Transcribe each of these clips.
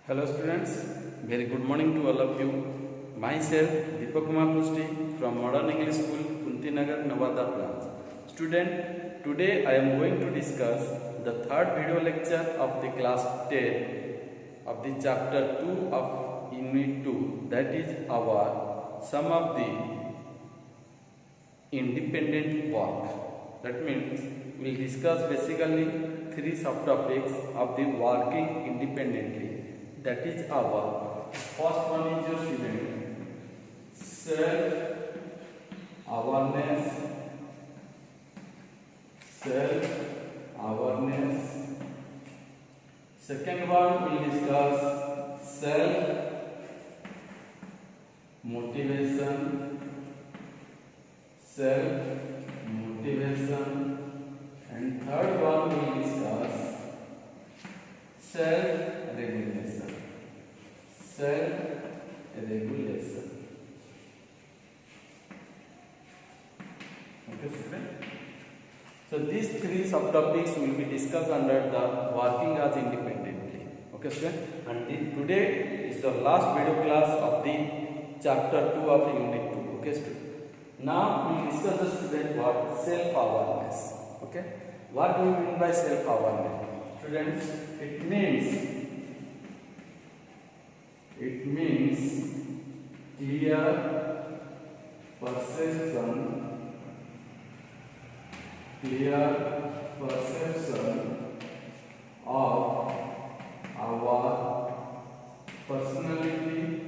Hello students, very good morning to all of you. Myself Deepak Kumar Pusti from Modern English School, Kuntinagar, Navada branch. Student, today I am going to discuss the third video lecture of the class 10 of the chapter 2 of unit 2, that is our some of the independent work. That means we will discuss basically three subtopics of the working independently. That is our first one is your student self awareness. Second one we will discuss self motivation. And third one we will discuss self regulation. Okay, student. So these three subtopics will be discussed under the working as independently. Okay, student. And today is the last video class of the chapter 2 of unit 2. Okay, student. Now we will discuss the student what self-awareness. Okay. What do we mean by self-awareness? Students, it means clear perception of our personality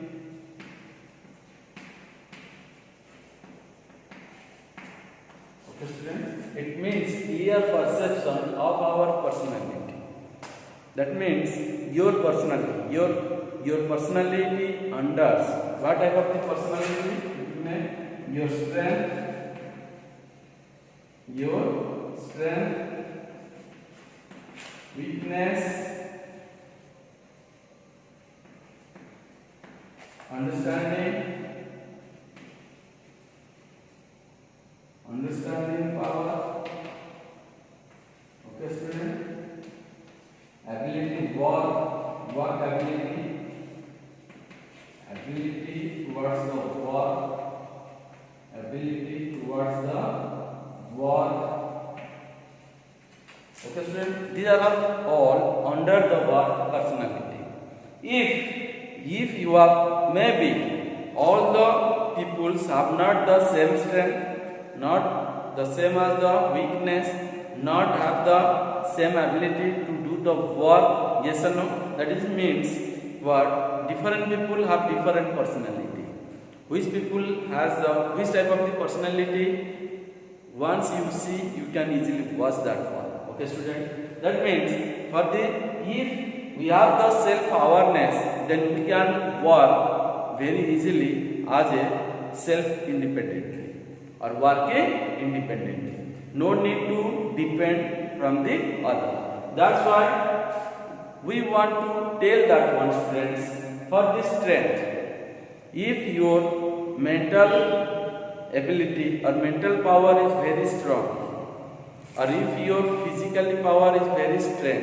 students. It means clear perception of our personality. That means your personality, your personality under what type of the personality? It means your strength, weakness, understanding power. Okay, student. Ability, work ability towards the work. Okay, student. These are all under the work personality. If you are maybe all the peoples have not the same strength, not the same as the weakness, not have the same ability to do the work, yes or no? That is means what different people have different personality. Which people has which type of the personality? Once you see, you can easily watch that one. Okay, student. That means for the if we have the self-awareness, then we can work very easily as a self-independently or working independently. No need to depend from the other. That's why we want to tell that one, students, for this strength. If your mental ability or mental power is very strong, or if your physical power is very strong,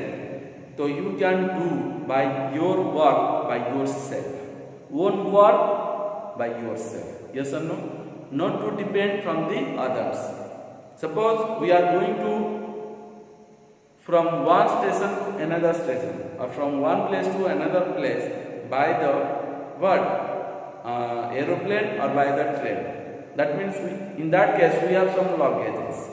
so you can do by your work by yourself. Own work by yourself. Yes or no? Not to depend from the others. Suppose we are going to from one station to another station, or from one place to another place by the aeroplane or by the train. That means in that case we have some luggages.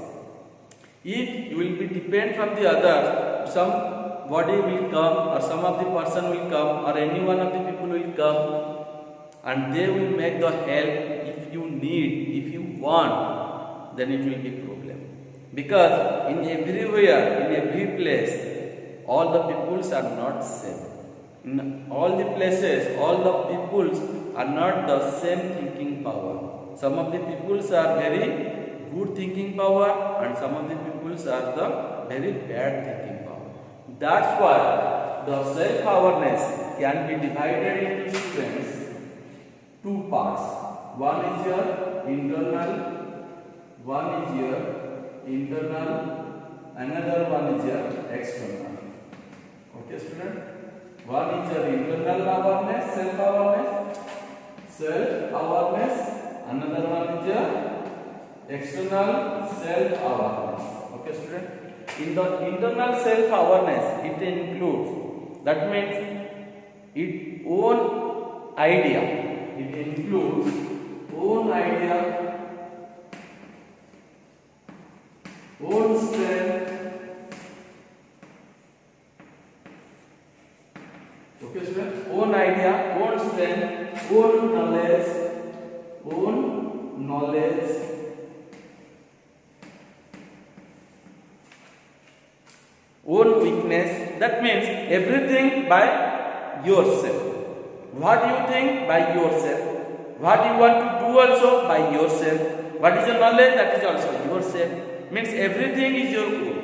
If you will be depend from the other, somebody will come or some of the person will come or any one of the people will come and they will make the help if you need, if you want, then it will be problem. Because in everywhere, in every place, all the peoples are not same. In all the places, all the peoples are not the same thinking power. Some of the peoples are very good thinking power and some of the peoples are the very bad thinking power. That's why the self-awareness can be divided into students two parts. One is your internal, another one is your external. Okay, student. One is your internal awareness, self-awareness. Another one is your external self-awareness. Okay, student. In the internal self-awareness, it includes, that means its own idea. It includes own idea, own strength. Okay, student. Own idea, own strength, own knowledge, own weakness. That means everything by yourself. What you think by yourself. What you want to do also by yourself. What is your knowledge, that is also yourself. Means everything is your own.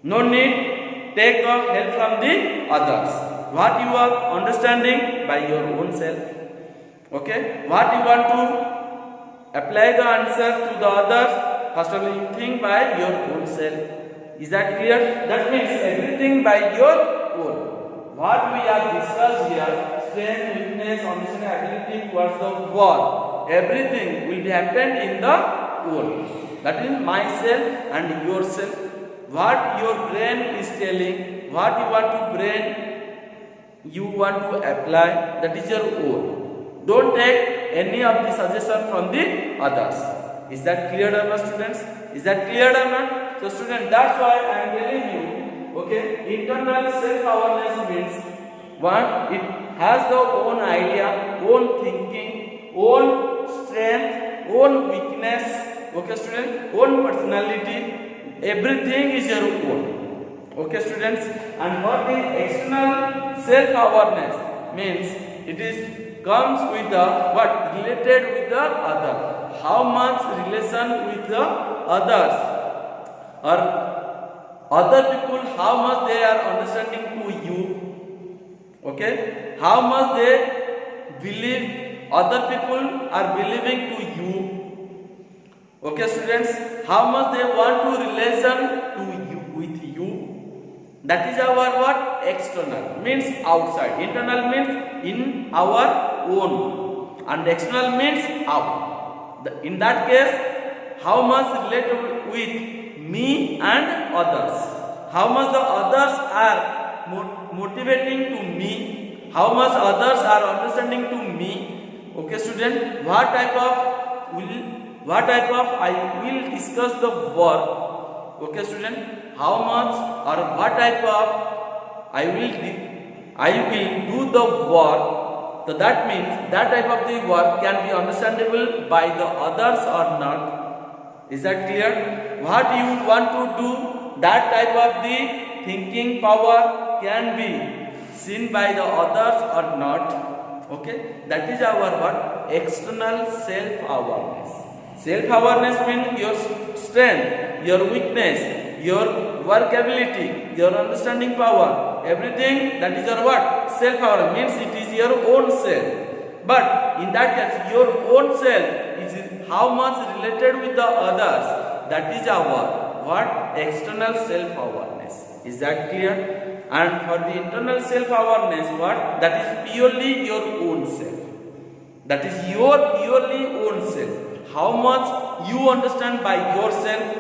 No need take help from the others. What you are understanding by your own self. Okay. What you want to apply the answer to the others, first of all you think by your own self. Is that clear? That means everything by your own. What we have discussed here, strength, weakness, understanding, ability towards the world, everything will be happened in the own. That is myself and yourself. What your brain is telling, what you want to apply, that is your own. Don't take any of the suggestion from the others. Is that clear or not, students? Is that clear or not? So students, that's why I am telling you, okay, internal self-awareness means one, it has the own idea, own thinking, own strength, own weakness, okay students, own personality, everything is your own. Okay students, and for the external self-awareness means it is comes with the what, related with the other. How much relation with the others or other people, how much they are understanding to you. Okay, how much they believe, other people are believing to you. Okay students, how much they want to relation to you, with you. That is our what, external means outside, internal means in our own, and external means out. In that case, how much related with me and others, how much the others are motivating to me, how much others are understanding to me. Okay student, what type of I will discuss the work. Okay student, how much or what type of I will do the work. So that means that type of the work can be understandable by the others or not. Is that clear? What you want to do, that type of the thinking power can be seen by the others or not. Okay, that is our what, external self-awareness. Self-awareness means your strength, your weakness, your work ability, your understanding power, everything, that is your what, self-awareness, means it is your own self. But in that case, your own self is how much related with the others, that is our what, external self-awareness. Is that clear? And for the internal self-awareness, what, that is purely your own self. That is your purely own self. How much you understand by yourself.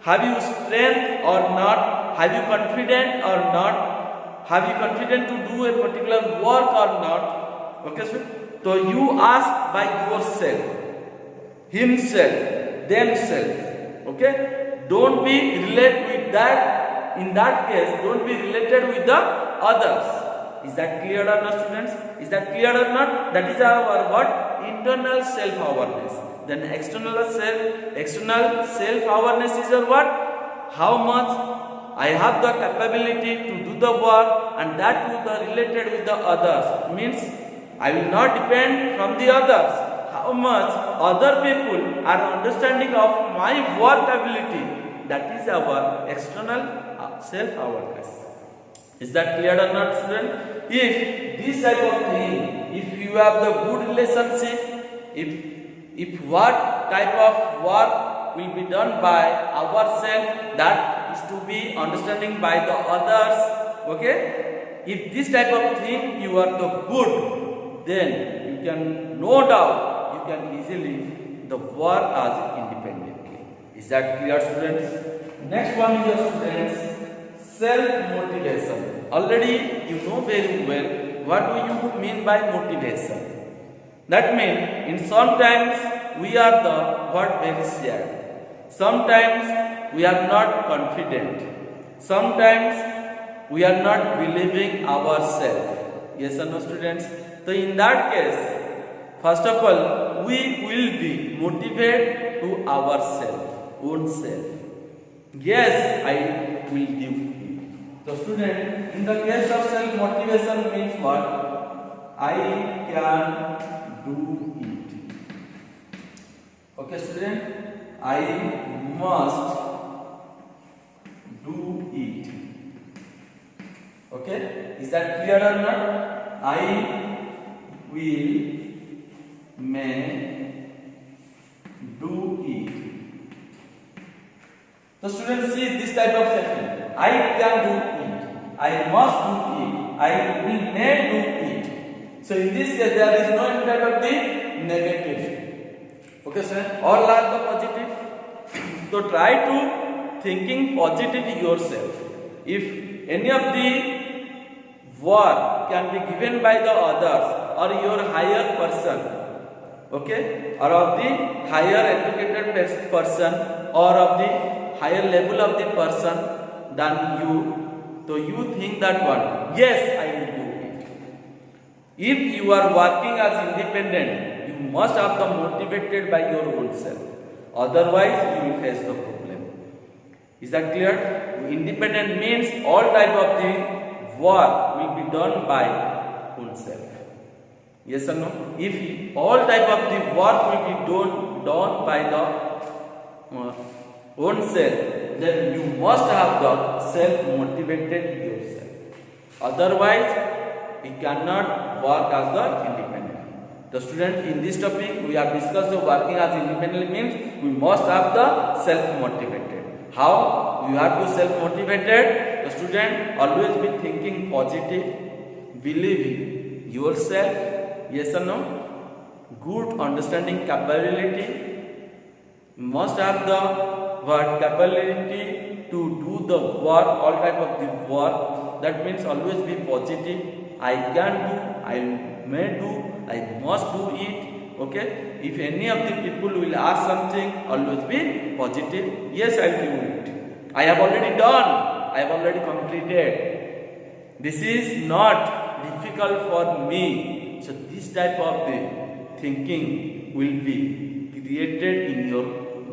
Have you strength or not? Have you confident or not? Have you confident to do a particular work or not? Okay, so you ask by yourself, himself, themselves. Okay, don't be related with that. In that case, don't be related with the others. Is that clear or not, students? Is that clear or not? That is our what, internal self-awareness. Then external self-awareness is your what? How much I have the capability to do the work, and that to the related with the others. Means I will not depend from the others. How much other people are understanding of my work ability. That is our external self-awareness. Is that clear or not, student? If this type of thing, if you have the good relationship, if what type of work will be done by ourselves, that is to be understanding by the others. Okay, If this type of thing you are the good, then you can no doubt you can easily the work as independently. Is that clear, students? Next one is your students self-motivation. Already you know very well what do you mean by motivation. That means in sometimes we are the what very sad. Sometimes we are not confident. Sometimes we are not believing ourselves. Yes or no, students? So in that case, first of all, we will be motivated to ourselves, own self. Yes, I will do it. So student, in the case of self-motivation means what? I can do it. Okay student, I must do it. Okay, is that clear or not? I will may do it. So students, see this type of sentence. I can do it. I must do it. I will may do it. So in this case there is no any type of the negative. Okay sir, all are the positive. So try to thinking positive yourself. If any of the work can be given by the others or your higher person, okay, or of the higher educated person or of the higher level of the person than you, so you think that one, yes, I will do it. If you are working as independent, you must have the motivated by your own self. Otherwise, you will face the problem. Is that clear? Independent means all type of the work will be done by own self. Yes or no? If all type of the work will be done by the own self, then you must have the self-motivated yourself. Otherwise, you cannot work as the independent. The student, in this topic, we have discussed the working as independent means we must have the self-motivated. How you have to self-motivated? The student always be thinking positive, believing yourself. Yes or no? Good understanding capability. Must have the capability to do the work, all type of the work. That means always be positive. I can do, I may do, I must do it. Okay. If any of the people will ask something, always be positive. Yes, I will do it. I have already done. I have already completed. This is not difficult for me. So this type of the thinking will be created in your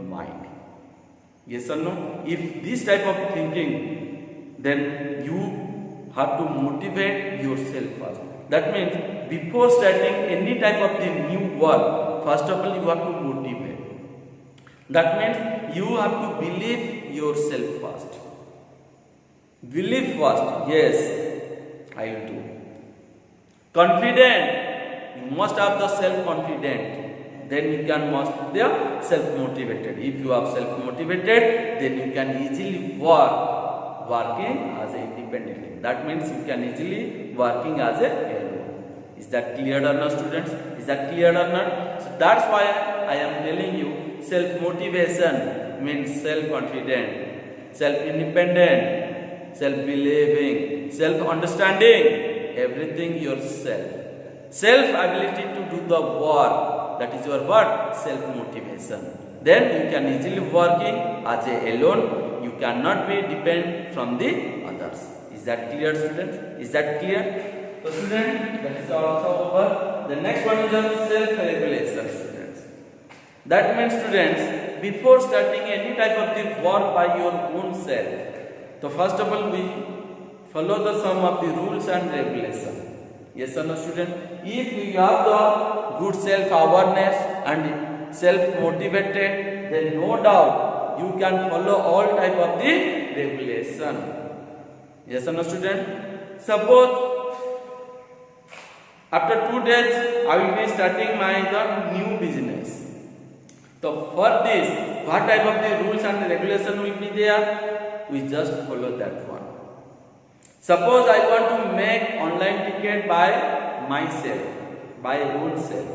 mind. Yes or no? If this type of thinking, then you have to motivate yourself first. That means before starting any type of the new work, first of all you have to motivate. That means you have to believe yourself first. Believe first. Yes, I will do. Confident. You must have the self-confident. Then you can must be self-motivated. If you are self-motivated, then you can easily working as an independent. That means you can easily working as a alone. Is that clear or not, students? Is that clear or not? So that's why I am telling you, self-motivation means self-confident, self-independent, self-believing, self-understanding, everything yourself. Self-ability to do the work. That is your what? Self-motivation. Then you can easily working as a alone. You cannot be depend from the others. Is that clear, students? Is that clear? So students, that is also over. The next one is self-regulation, students. That means students, before starting any type of the work by your own self, so first of all we follow the some of the rules and regulations. Yes or no, student? If you have the good self-awareness and self-motivated, then no doubt you can follow all type of the regulation. Yes or no, student? Suppose after 2 days I will be starting the new business. So for this, what type of the rules and regulation will be there? We just follow that one. Suppose I want to make online ticket by myself, by own self.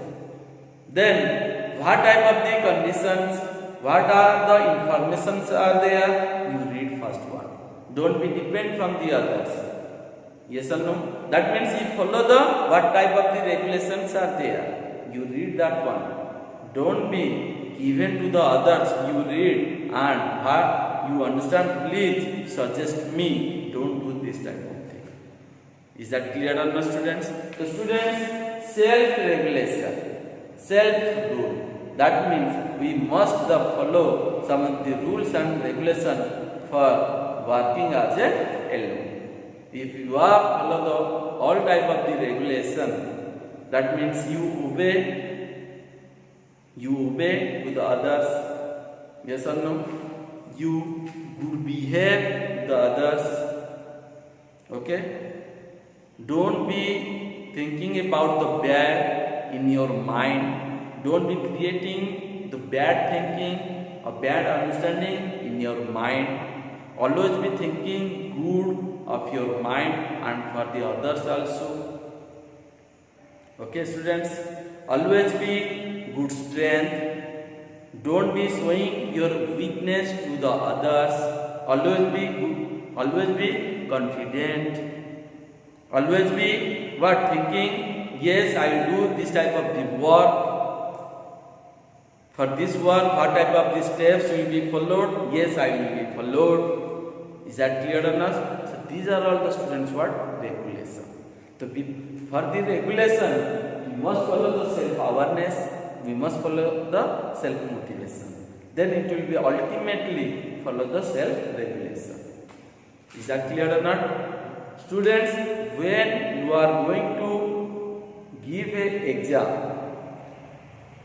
Then what type of the conditions, what are the informations are there? You read first one. Don't be depend from the others. Yes or no? That means you follow the what type of the regulations are there. You read that one. Don't be given to the others. You read and what you understand, please suggest me. Don't do this type of thing. Is that clear or not, students? So students, self-regulation, self-rule. That means we must follow some of the rules and regulations for working as a alone. If you are follow the all type of the regulation, that means you obey to the others. Yes or no? You good behave with the others. Okay? Don't be thinking about the bad in your mind. Don't be creating the bad thinking or bad understanding in your mind. Always be thinking good of your mind and for the others also. Okay, students? Always be good strength. Don't be showing your weakness to the others. Always be good. Always be confident. Always be what thinking, yes, I will do this type of the work. For this work, what type of the steps will be followed? Yes, I will be followed. Is that clear or not? So these are all the students what regulation. So for the regulation, we must follow the self-awareness. We must follow the self-motivation. Then it will be ultimately follow the self-regulation. Is that clear or not? Students, when you are going to give an exam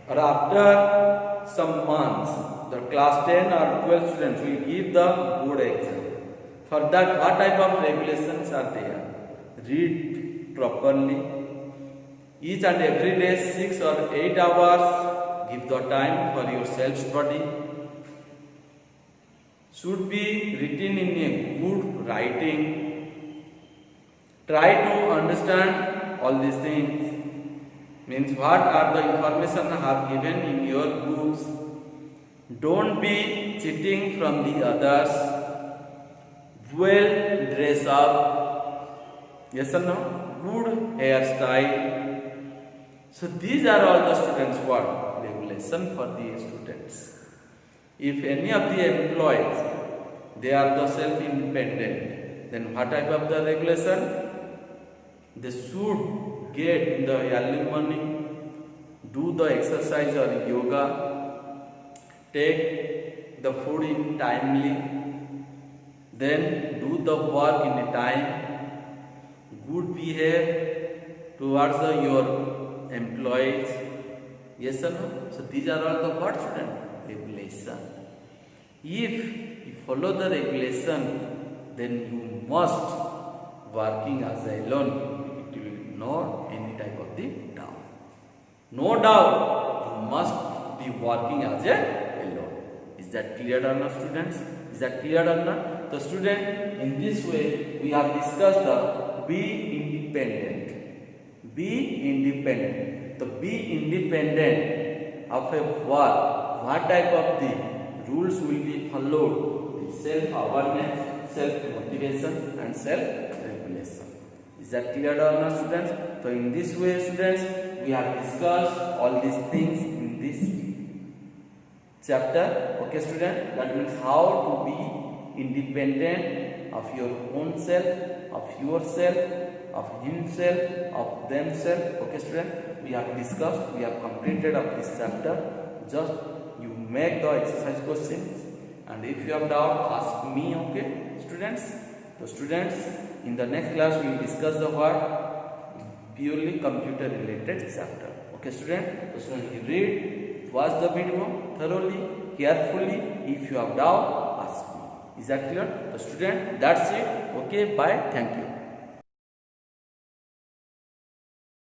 or after some months, the class 10 or 12 students will give the board exam. For that, what type of regulations are there? Read properly. Each and every day 6 or 8 hours, give the time for your self-study. Should be written in a good writing. Try to understand all these things. Means what are the information I have given in your books. Don't be cheating from the others. Well dress up. Yes or no? Good hairstyle. So these are all the students what regulation for the students. If any of the employees, they are the self-independent, then what type of the regulation? They should get in the early morning, do the exercise or yoga, take the food in timely, then do the work in a time, good behave towards your employees. Yes or no? So these are all the what student? Regulation. If you follow the regulation, then you must working as alone. It will not any type of the doubt. No doubt you must be working as a alone. Is that clear or not, students? Is that clear or not? The student, in this way we have discussed the be independent. Be independent. The be independent of a work. What type of the rules will be followed? Self-awareness, self-motivation and self-regulation. Is that clear or not, students? So in this way, students, we have discussed all these things in this chapter. Okay, student? That means how to be independent of your own self, of yourself, of himself, of themselves. Okay, student? We have discussed, we have completed of this chapter. Just you make the exercise questions, and if you have doubt, ask me. Okay, students? So students, in the next class we will discuss the what purely computer related chapter. Okay, student? So student, you read, watch the video thoroughly, carefully. If you have doubt, ask me. Is that clear? So student, that's it. Okay, bye. Thank you.